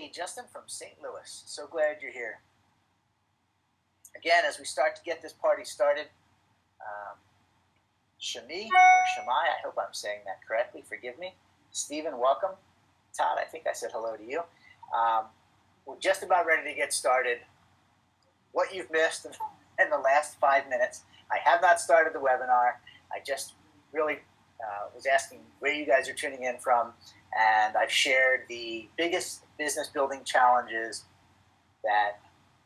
Hey, Justin from St. Louis. So glad you're here. Again, as we start to get this party started, Shami or Shamai, I hope I'm saying that correctly. Forgive me. Stephen, welcome. Todd, I think I said hello to you. We're just about ready to get started. What you've missed in the last 5 minutes, I have not started the webinar. I just really was asking where you guys are tuning in from, and I've shared the biggest business building challenges that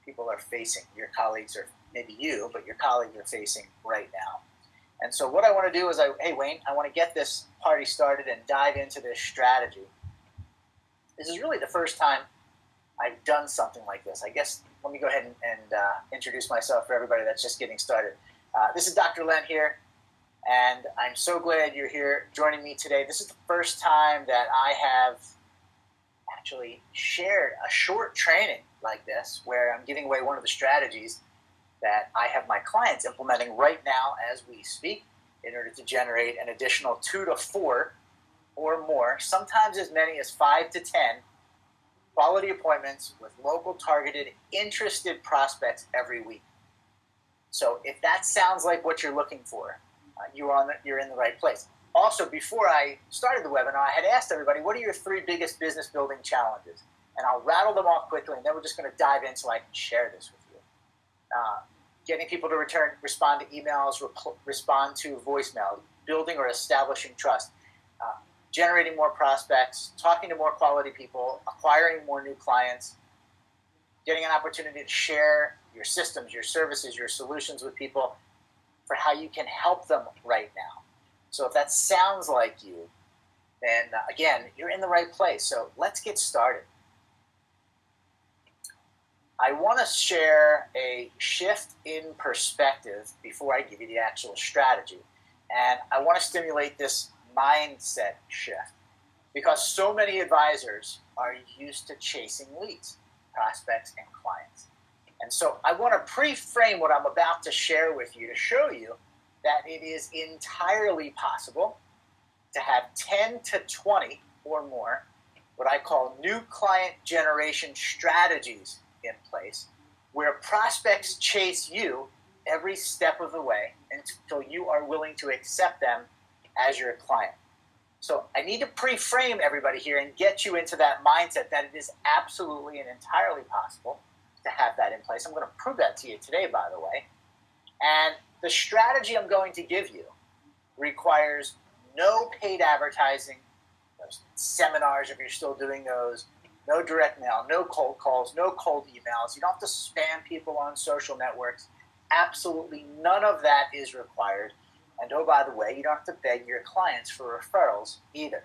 people are facing. Your colleagues are, maybe you, but your colleagues are facing right now. And so what I want to do is, hey Wayne, I want to get this party started and dive into this strategy. This is really the first time I've done something like this. I guess let me go ahead and introduce myself for everybody that's just getting started. This is Dr. Len here, and I'm so glad you're here joining me today. This is the first time that I have actually shared a short training like this, where I'm giving away one of the strategies that I have my clients implementing right now as we speak in order to generate an additional 2 to 4 or more, sometimes as many as 5 to 10 quality appointments with local targeted interested prospects every week. So if that sounds like what you're looking for, you're in the right place. Also, before I started the webinar, I had asked everybody, what are your 3 biggest business building challenges? And I'll rattle them off quickly, and then we're just going to dive in so I can share this with you. Getting people to respond to emails, respond to voicemails, building or establishing trust, generating more prospects, talking to more quality people, acquiring more new clients, getting an opportunity to share your systems, your services, your solutions with people for how you can help them right now. So if that sounds like you, then again, you're in the right place. So let's get started. I want to share a shift in perspective before I give you the actual strategy. And I want to stimulate this mindset shift because so many advisors are used to chasing leads, prospects, and clients. And so I want to pre-frame what I'm about to share with you to show you that it is entirely possible to have 10 to 20 or more what I call new client generation strategies in place where prospects chase you every step of the way until you are willing to accept them as your client. So I need to pre-frame everybody here and get you into that mindset that it is absolutely and entirely possible to have that in place. I'm going to prove that to you today, by the way. And the strategy I'm going to give you requires no paid advertising, those seminars if you're still doing those, no direct mail, no cold calls, no cold emails. You don't have to spam people on social networks. Absolutely none of that is required. And oh, by the way, you don't have to beg your clients for referrals either.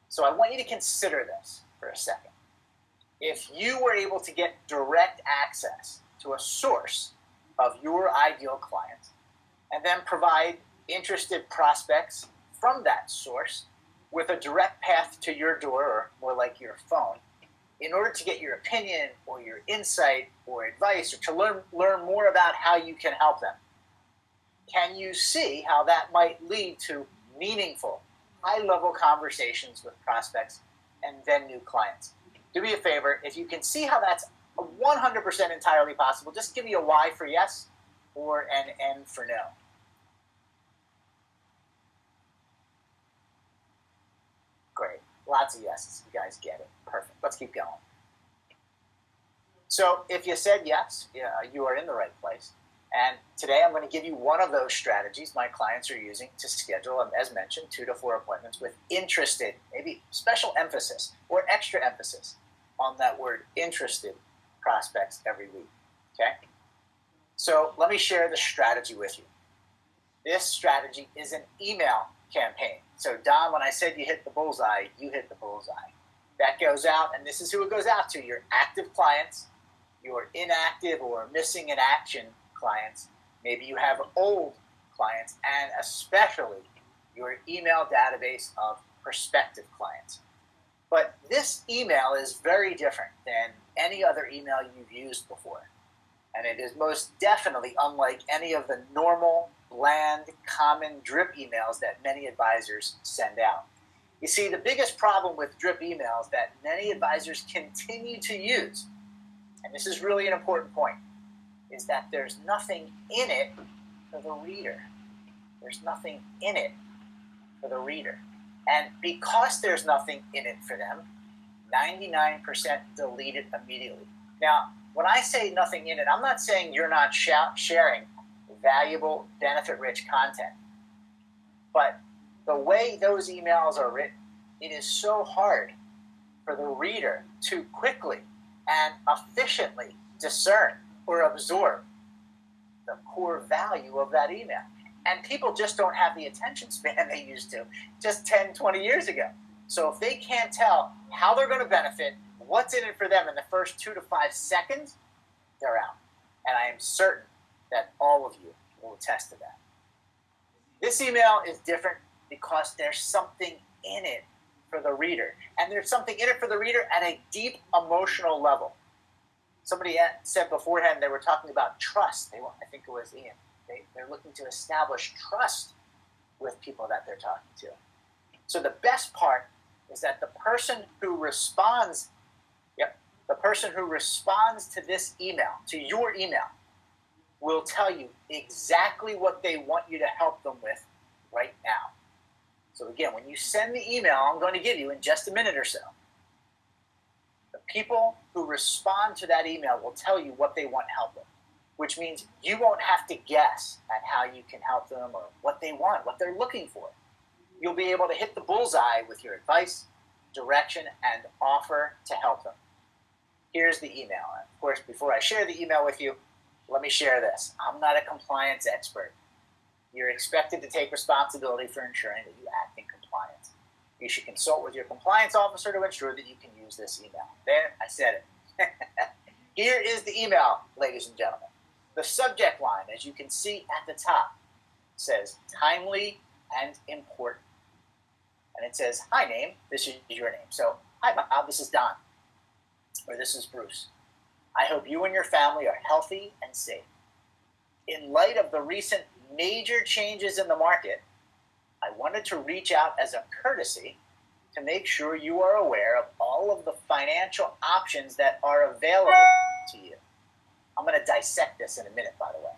So I want you to consider this for a second. If you were able to get direct access to a source of your ideal client and then provide interested prospects from that source with a direct path to your door, or more like your phone, in order to get your opinion or your insight or advice or to learn more about how you can help them, can you see how that might lead to meaningful, high-level conversations with prospects and then new clients? Do me a favor, if you can see how that's 100% entirely possible, just give me a Y for yes or an N for no. Great. Lots of yeses. You guys get it. Perfect. Let's keep going. So if you said yes, you are in the right place. And today I'm going to give you one of those strategies my clients are using to schedule, as mentioned, 2 to 4 appointments with interested, maybe special emphasis or extra emphasis on that word interested prospects every week. Okay? So let me share the strategy with you. This strategy is an email campaign. So Don, when I said you hit the bullseye, you hit the bullseye. That goes out, and this is who it goes out to: your active clients, your inactive or missing in action clients. Maybe you have old clients, and especially your email database of prospective clients. But this email is very different than any other email you've used before. And it is most definitely unlike any of the normal, bland, common drip emails that many advisors send out. You see, the biggest problem with drip emails that many advisors continue to use, and this is really an important point, is that there's nothing in it for the reader. There's nothing in it for the reader. And because there's nothing in it for them, 99% delete it immediately. Now, when I say nothing in it, I'm not saying you're not sharing valuable, benefit-rich content. But the way those emails are written, it is so hard for the reader to quickly and efficiently discern or absorb the core value of that email. And people just don't have the attention span they used to just 10, 20 years ago. So if they can't tell how they're going to benefit, what's in it for them in the first 2 to 5 seconds, they're out. And I am certain that all of you will attest to that. This email is different because there's something in it for the reader. And there's something in it for the reader at a deep emotional level. Somebody said beforehand they were talking about trust. I think it was Ian. They're looking to establish trust with people that they're talking to. So the best part is that the person who responds, to this email, to your email, will tell you exactly what they want you to help them with right now. So again, when you send the email I'm going to give you in just a minute or so, the people who respond to that email will tell you what they want help with, which means you won't have to guess at how you can help them or what they want, what they're looking for. You'll be able to hit the bullseye with your advice, direction, and offer to help them. Here's the email. And of course, before I share the email with you, let me share this. I'm not a compliance expert. You're expected to take responsibility for ensuring that you act in compliance. You should consult with your compliance officer to ensure that you can use this email. There, I said it. Here is the email, ladies and gentlemen. The subject line, as you can see at the top, says timely and important. And it says, hi, name. This is your name. So, hi, Bob. This is Don. Or this is Bruce. I hope you and your family are healthy and safe. In light of the recent major changes in the market, I wanted to reach out as a courtesy to make sure you are aware of all of the financial options that are available to you. I'm going to dissect this in a minute, by the way.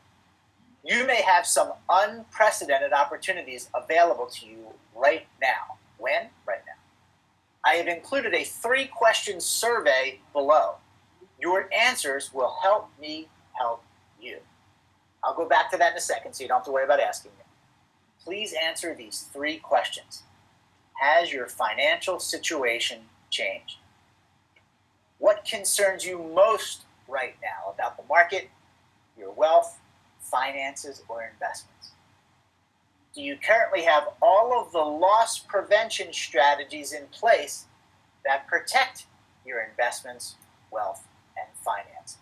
You may have some unprecedented opportunities available to you right now. When? Right now. I have included a 3-question survey below. Your answers will help me help you. I'll go back to that in a second so you don't have to worry about asking me. Please answer these 3 questions. Has your financial situation changed? What concerns you most right now about the market, your wealth, finances, or investments? Do you currently have all of the loss prevention strategies in place that protect your investments, wealth, and finances?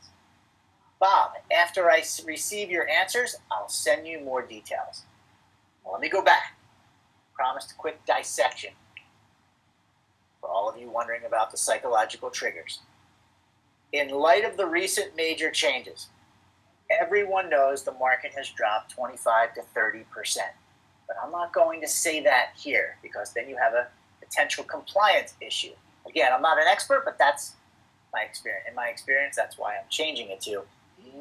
Bob, after I receive your answers, I'll send you more details. Well, let me go back. Promised a quick dissection for all of you wondering about the psychological triggers. In light of the recent major changes, everyone knows the market has dropped 25 to 30%. But I'm not going to say that here because then you have a potential compliance issue. Again, I'm not an expert, but that's my experience. In my experience, that's why I'm changing it to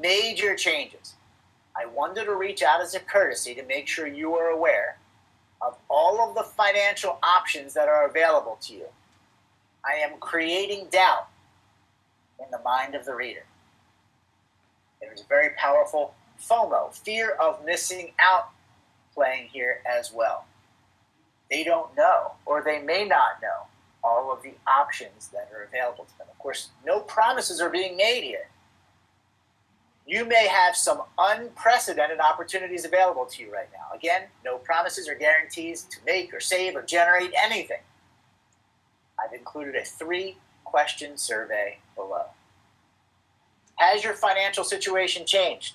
major changes. I wanted to reach out as a courtesy to make sure you are aware of all of the financial options that are available to you. I am creating doubt in the mind of the reader. There's a very powerful FOMO, fear of missing out, playing here as well. They don't know, or they may not know, all of the options that are available to them. Of course, no promises are being made here. You may have some unprecedented opportunities available to you right now. Again, no promises or guarantees to make or save or generate anything. I've included a 3-question survey below. Has your financial situation changed?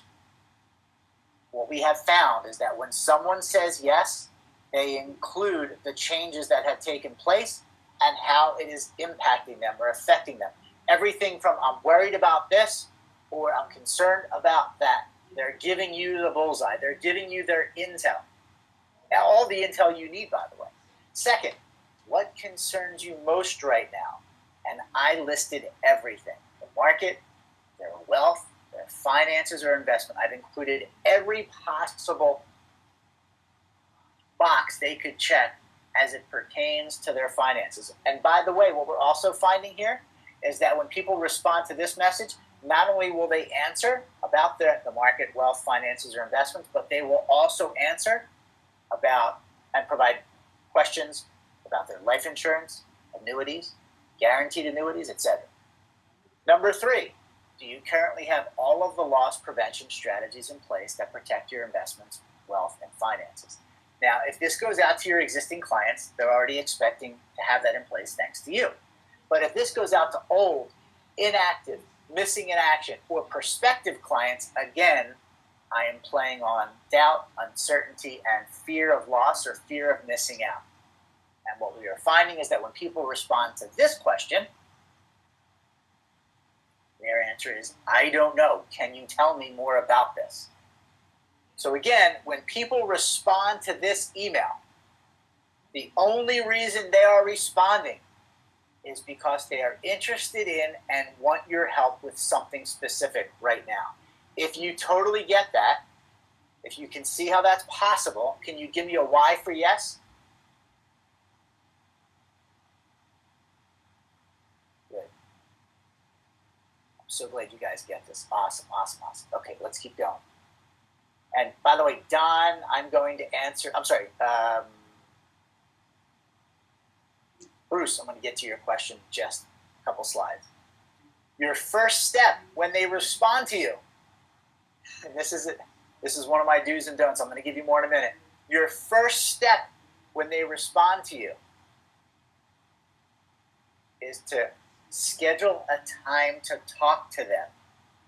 What we have found is that when someone says yes, they include the changes that have taken place and how it is impacting them or affecting them. Everything from I'm worried about this or I'm concerned about that. They're giving you the bullseye. They're giving you their intel. Now, all the intel you need, by the way. Second, what concerns you most right now? And I listed everything: the market, their wealth, their finances or investment. I've included every possible box they could check as it pertains to their finances. And by the way, what we're also finding here is that when people respond to this message, not only will they answer about the market, wealth, finances, or investments, but they will also answer about and provide questions about their life insurance, annuities, guaranteed annuities, etc. Number 3, do you currently have all of the loss prevention strategies in place that protect your investments, wealth, and finances? Now, if this goes out to your existing clients, they're already expecting to have that in place thanks to you. But if this goes out to old, inactive, missing in action, or prospective clients, again, I am playing on doubt, uncertainty, and fear of loss or fear of missing out. And what we are finding is that when people respond to this question, their answer is, I don't know. Can you tell me more about this? So again, when people respond to this email, the only reason they are responding is because they are interested in and want your help with something specific right now. If you totally get that, if you can see how that's possible, can you give me a Y for yes? Good. I'm so glad you guys get this. Awesome, awesome, awesome. Okay, let's keep going. And by the way, Don, I'm going to answer, I'm sorry, Bruce, I'm going to get to your question in just a couple slides. Your first step when they respond to you, and this is one of my do's and don'ts. I'm going to give you more in a minute. Your first step when they respond to you is to schedule a time to talk to them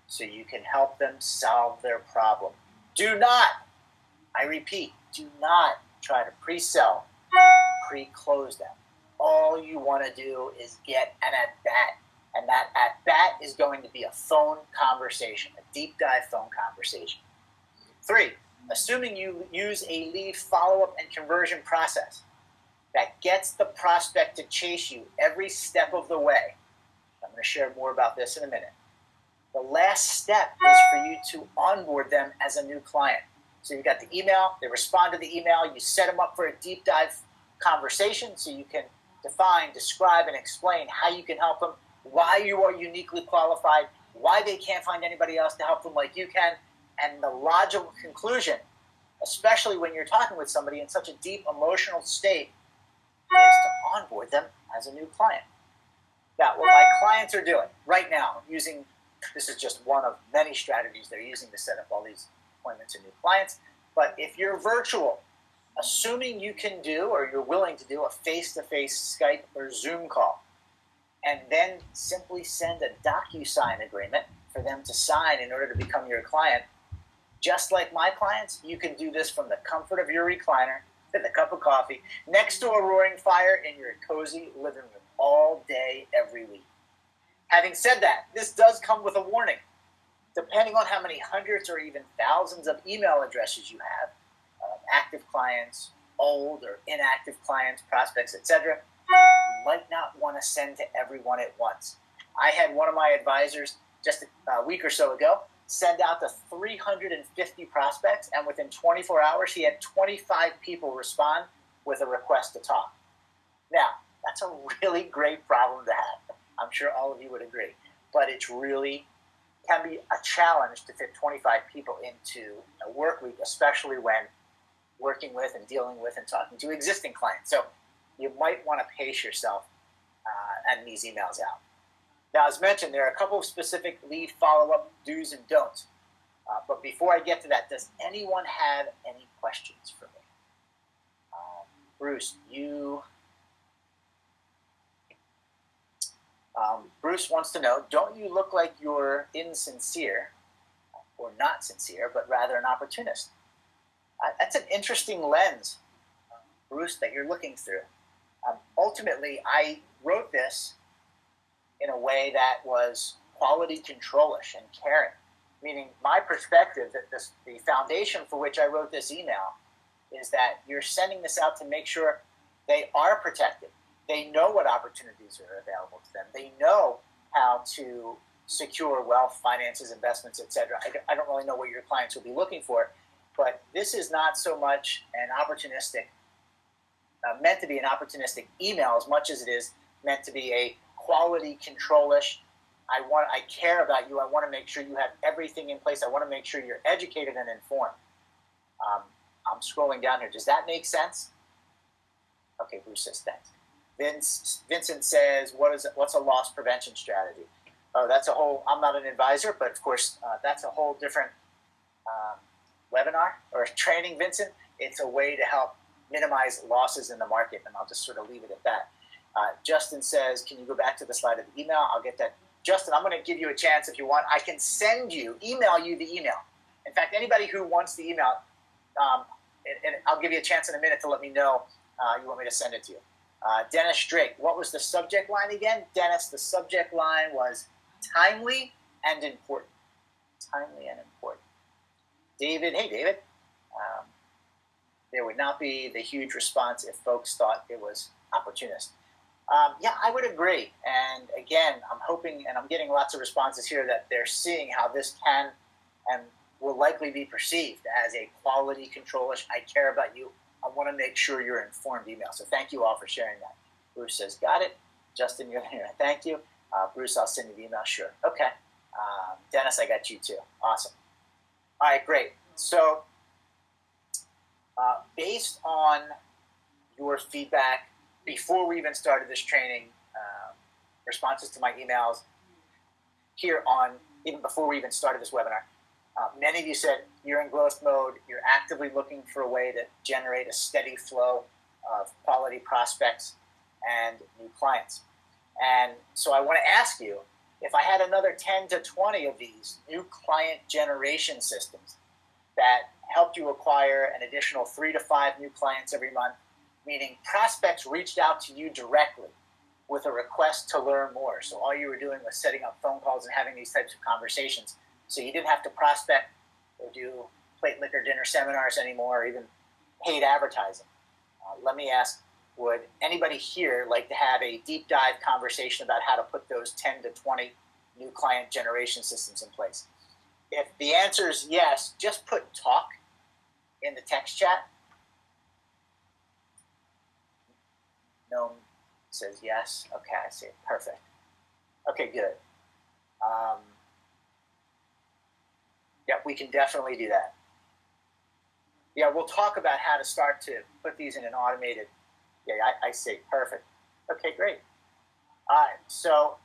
so you can help them solve their problem. Do not, I repeat, do not try to pre-sell, pre-close them. All you want to do is get an at-bat, and that at-bat is going to be a phone conversation, a deep dive phone conversation. 3, assuming you use a lead follow-up and conversion process that gets the prospect to chase you every step of the way. I'm going to share more about this in a minute. The last step is for you to onboard them as a new client. So you got the email, they respond to the email, you set them up for a deep dive conversation so you can define, describe, and explain how you can help them, why you are uniquely qualified, why they can't find anybody else to help them like you can, and the logical conclusion, especially when you're talking with somebody in such a deep emotional state, is to onboard them as a new client. Now, what my clients are doing right now, this is just one of many strategies they're using to set up all these appointments and new clients, but if you're virtual, assuming you can do or you're willing to do a face-to-face Skype or Zoom call, and then simply send a DocuSign agreement for them to sign in order to become your client, just like my clients, you can do this from the comfort of your recliner with a cup of coffee next to a roaring fire in your cozy living room all day, every week. Having said that, this does come with a warning. Depending on how many hundreds or even thousands of email addresses you have, active clients, old or inactive clients, prospects, etc., you might not want to send to everyone at once. I had one of my advisors just a week or so ago send out to 350 prospects, and within 24 hours, he had 25 people respond with a request to talk. Now, that's a really great problem to have. I'm sure all of you would agree. But it's really can be a challenge to fit 25 people into a work week, especially when working with and dealing with and talking to existing clients. So you might want to pace yourself and these emails out. Now, as mentioned, there are a couple of specific lead follow-up do's and don'ts. But before I get to that, does anyone have any questions for me? Bruce, Bruce wants to know, don't you look like you're insincere or not sincere, but rather an opportunist? That's an interesting lens, Bruce, that you're looking through. Ultimately, I wrote this in a way that was quality control-ish and caring, meaning my perspective that the foundation for which I wrote this email is that you're sending this out to make sure they are protected, They know what opportunities are available to them. They know how to secure wealth, finances, investments, etc. I don't really know what your clients will be looking for, but this is not so much an opportunistic, meant to be an opportunistic email as much as it is meant to be a quality control-ish. I care about you. I want to make sure you have everything in place. I want to make sure you're educated and informed. I'm scrolling down here. Does that make sense? Okay, Bruce says thanks. Vincent says, what's a loss prevention strategy? Oh, that's a whole, I'm not an advisor, but of course, that's a whole different webinar or training, Vincent. It's a way to help minimize losses in the market, and I'll just sort of leave it at that. Justin says, can you go back to the slide of the email? I'll get that. Justin, I'm going to give you a chance if you want. I can email you the email. In fact, anybody who wants the email, and I'll give you a chance in a minute to let me know you want me to send it to you. Dennis Drake, what was the subject line again? Dennis, the subject line was timely and important. Timely and important. David, hey David. There would not be the huge response if folks thought it was opportunist. Yeah, I would agree. And again, I'm hoping, and I'm getting lots of responses here, that they're seeing how this can and will likely be perceived as a quality control-ish. I care about you. I want to make sure you're informed email. So thank you all for sharing that. Bruce says, got it. Justin, you're here. Thank you. Bruce, I'll send you the email. Sure. Okay. Dennis, I got you too. Awesome. All right, great. So based on your feedback before we even started this training, responses to my emails here on, even before we even started this webinar, many of you said you're in growth mode, you're actively looking for a way to generate a steady flow of quality prospects and new clients. And so I want to ask you, if I had another 10 to 20 of these new client generation systems that helped you acquire an additional 3 to 5 new clients every month, meaning prospects reached out to you directly with a request to learn more. So all you were doing was setting up phone calls and having these types of conversations. So you didn't have to prospect or do plate liquor dinner seminars anymore, or even paid advertising. Let me ask, would anybody here like to have a deep dive conversation about how to put those 10 to 20 new client generation systems in place? If the answer is yes, just put talk in the text chat. No says yes. Okay, I see it. Perfect. Okay, good. Yeah, we can definitely do that. Yeah, we'll talk about how to start to put these in an automated. Yeah, I see. Perfect. Okay, great. All right. So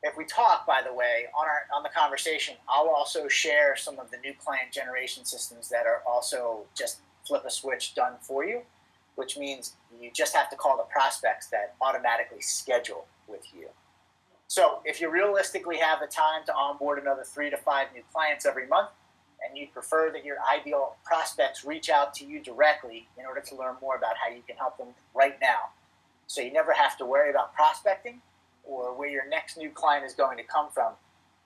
if we talk, by the way, on the conversation, I'll also share some of the new client generation systems that are also just flip a switch done for you, which means you just have to call the prospects that automatically schedule with you. So if you realistically have the time to onboard another 3 to 5 new clients every month, and you'd prefer that your ideal prospects reach out to you directly in order to learn more about how you can help them right now, so you never have to worry about prospecting or where your next new client is going to come from,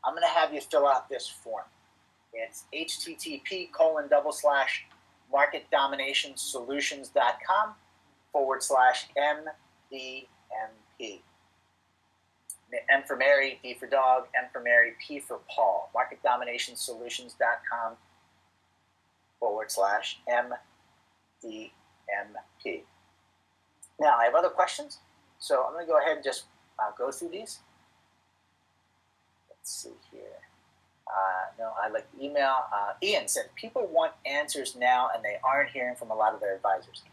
I'm going to have you fill out this form. It's http://marketdominationsolutions.com/MDMP. M for Mary, D for dog, M for Mary, P for Paul. marketdominationsolutions.com/MDMP. Now, I have other questions, so I'm going to go ahead and just go through these. Let's see here. No, I like the email. Ian said, people want answers now, and they aren't hearing from a lot of their advisors.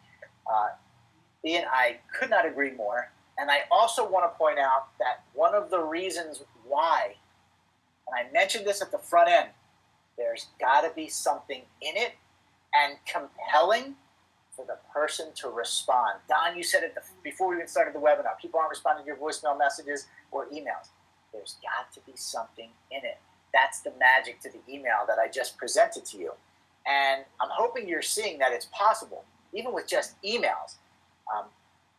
Ian, I could not agree more. And I also want to point out that one of the reasons why, and I mentioned this at the front end, there's got to be something in it and compelling for the person to respond. Don, you said it before we even started the webinar. People aren't responding to your voicemail messages or emails. There's got to be something in it. That's the magic to the email that I just presented to you. And I'm hoping you're seeing that it's possible, even with just emails,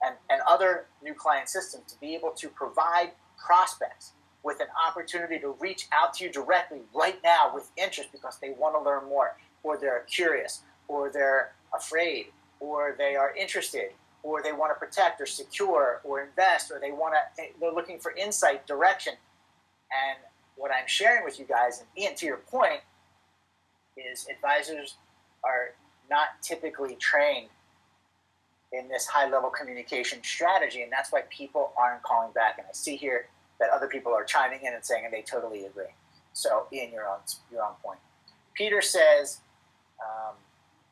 and other new client systems, to be able to provide prospects with an opportunity to reach out to you directly right now with interest because they want to learn more, or they're curious, or they're afraid, or they are interested, or they want to protect or secure or invest, or they're looking for insight, direction. And what I'm sharing with you guys, and Ian, to your point, is advisors are not typically trained in this high-level communication strategy, and that's why people aren't calling back. And I see here that other people are chiming in and saying, and they totally agree. So, Ian, you're on point. Peter says,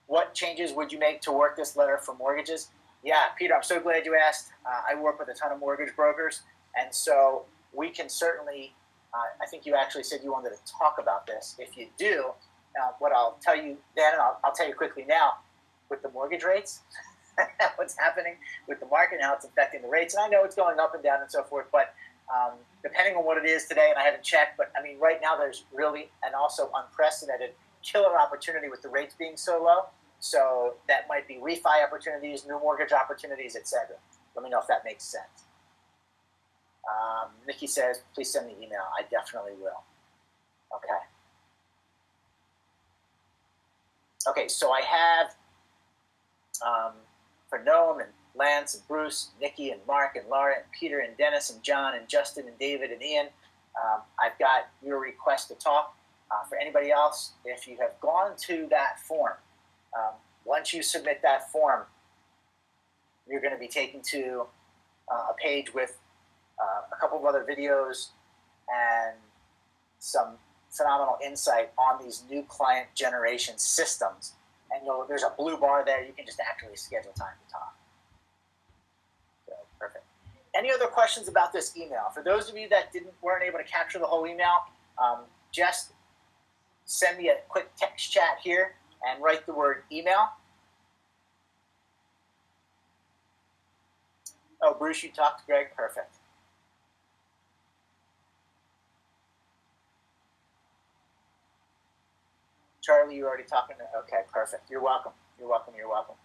what changes would you make to work this letter for mortgages? Yeah, Peter, I'm so glad you asked. I work with a ton of mortgage brokers, and so we can certainly, I think you actually said you wanted to talk about this. If you do, what I'll tell you then, and I'll tell you quickly now, with the mortgage rates, what's happening with the market, how it's affecting the rates. And I know it's going up and down and so forth, but depending on what it is today, and I haven't checked, but I mean, right now there's really an also unprecedented killer opportunity with the rates being so low. So that might be refi opportunities, new mortgage opportunities, etc. Let me know if that makes sense. Nikki says, please send me an email. I definitely will. Okay. Okay, so I have for Noam and Lance and Bruce, Nikki and Mark and Laura and Peter and Dennis and John and Justin and David and Ian, I've got your request to talk. For anybody else, if you have gone to that form, once you submit that form, you're going to be taken to a page with a couple of other videos and some phenomenal insight on these new client generation systems. And there's a blue bar there. You can just actually schedule time to talk. So, perfect. Any other questions about this email? For those of you that weren't able to capture the whole email, just send me a quick text chat here and write the word email. Oh, Bruce, you talked to Greg? Perfect. Charlie, you're already talking to? Okay, perfect. You're welcome. You're welcome. You're welcome.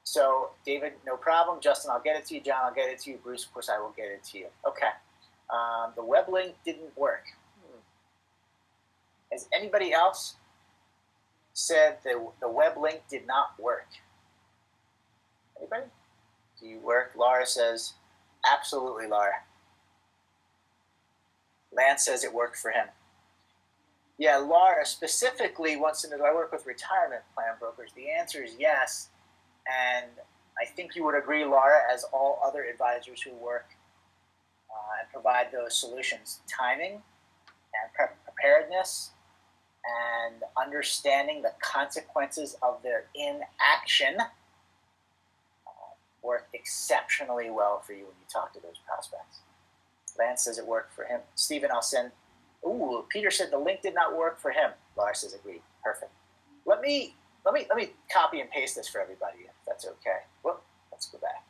So, David, no problem. Justin, I'll get it to you. John, I'll get it to you. Bruce, of course, I will get it to you. Okay. The web link didn't work. Has anybody else said the web link did not work? Anybody? Do you work? Laura says, absolutely, Laura. Lance says it worked for him. Yeah, Laura specifically wants to know, do I work with retirement plan brokers? The answer is yes. And I think you would agree, Laura, as all other advisors who work and provide those solutions. Timing and preparedness and understanding the consequences of their inaction work exceptionally well for you when you talk to those prospects. Lance says it worked for him. Stephen, I'll send. Ooh, Peter said the link did not work for him. Laura says agreed. Perfect. Let me copy and paste this for everybody, if that's okay. Whoop, let's go back.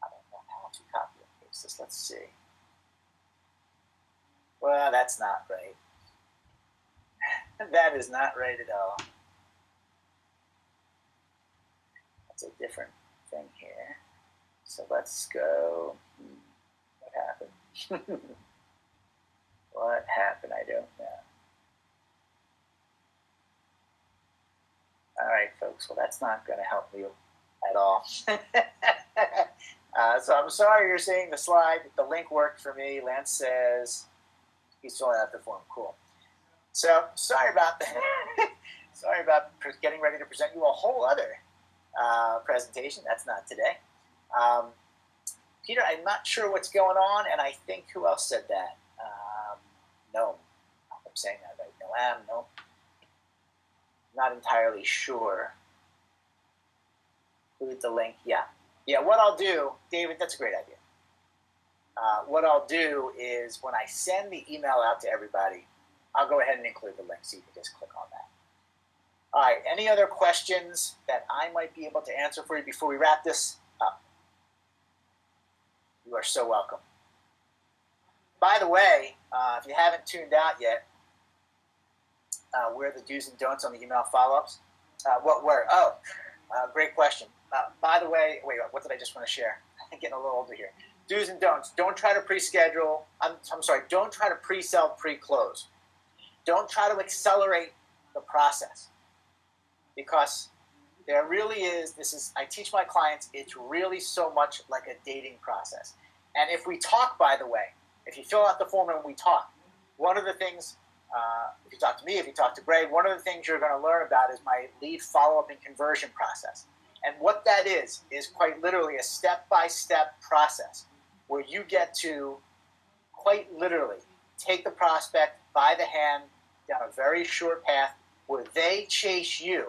I don't know how to copy and paste this. Let's see. Well, that's not right. That is not right at all. That's a different thing here. So let's go. What happened? What happened? I don't know. All right, folks. Well, that's not going to help you at all. So I'm sorry you're seeing the slide. The link worked for me. Lance says he's filling out the form. Cool. So sorry about that. Sorry about getting ready to present you a whole other presentation. That's not today. Peter, I'm not sure what's going on, and I think who else said that? No, I'm saying that right. No, not entirely sure. Who's the link? Yeah. What I'll do, David, that's a great idea. What I'll do is when I send the email out to everybody, I'll go ahead and include the link so you can just click on that. All right, any other questions that I might be able to answer for you before we wrap this up? You are so welcome. By the way, if you haven't tuned out yet, where are the do's and don'ts on the email follow-ups? Great question. By the way, wait, what did I just want to share? I'm getting a little older here. Do's and don'ts. Don't try to pre-schedule. I'm sorry, don't try to pre-sell, pre-close. Don't try to accelerate the process because There really is. I teach my clients, it's really so much like a dating process. And if we talk, by the way, if you fill out the form and we talk, one of the things, if you talk to me, if you talk to Greg, one of the things you're going to learn about is my lead follow-up and conversion process. And what that is quite literally a step-by-step process where you get to quite literally take the prospect by the hand down a very short path where they chase you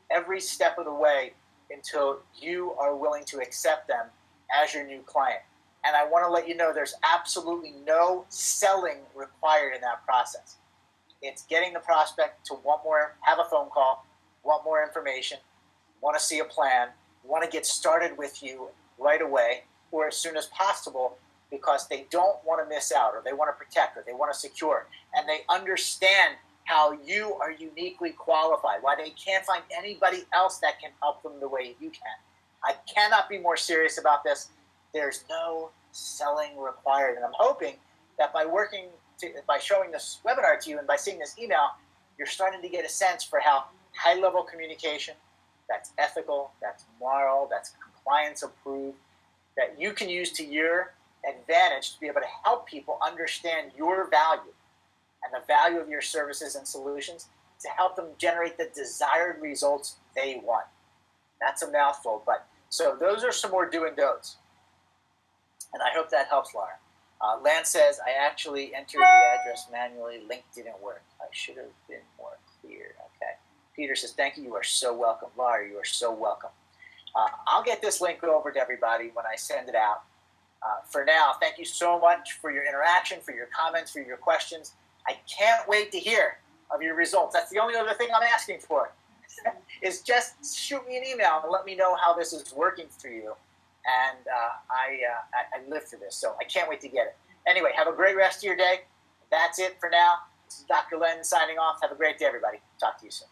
every step of the way until you are willing to accept them as your new client. And I want to let you know there's absolutely no selling required in that process. It's getting the prospect to have a phone call, want more information, want to see a plan, want to get started with you right away or as soon as possible because they don't want to miss out or they want to protect or they want to secure. And they understand how you are uniquely qualified, why they can't find anybody else that can help them the way you can. I cannot be more serious about this. There's no selling required. And I'm hoping that by showing this webinar to you and by seeing this email, you're starting to get a sense for how high-level communication, that's ethical, that's moral, that's compliance approved, that you can use to your advantage to be able to help people understand your value and the value of your services and solutions to help them generate the desired results they want. That's a mouthful, but so those are some more do and don'ts. And I hope that helps, Laura. Len says, I actually entered the address manually. Link didn't work. I should have been more clear. Okay. Peter says, thank you. You are so welcome. Laura, you are so welcome. I'll get this link over to everybody when I send it out. For now, thank you so much for your interaction, for your comments, for your questions. I can't wait to hear of your results. That's the only other thing I'm asking for is just shoot me an email and let me know how this is working for you. And I live for this, so I can't wait to get it. Anyway, have a great rest of your day. That's it for now. This is Dr. Len signing off. Have a great day, everybody. Talk to you soon.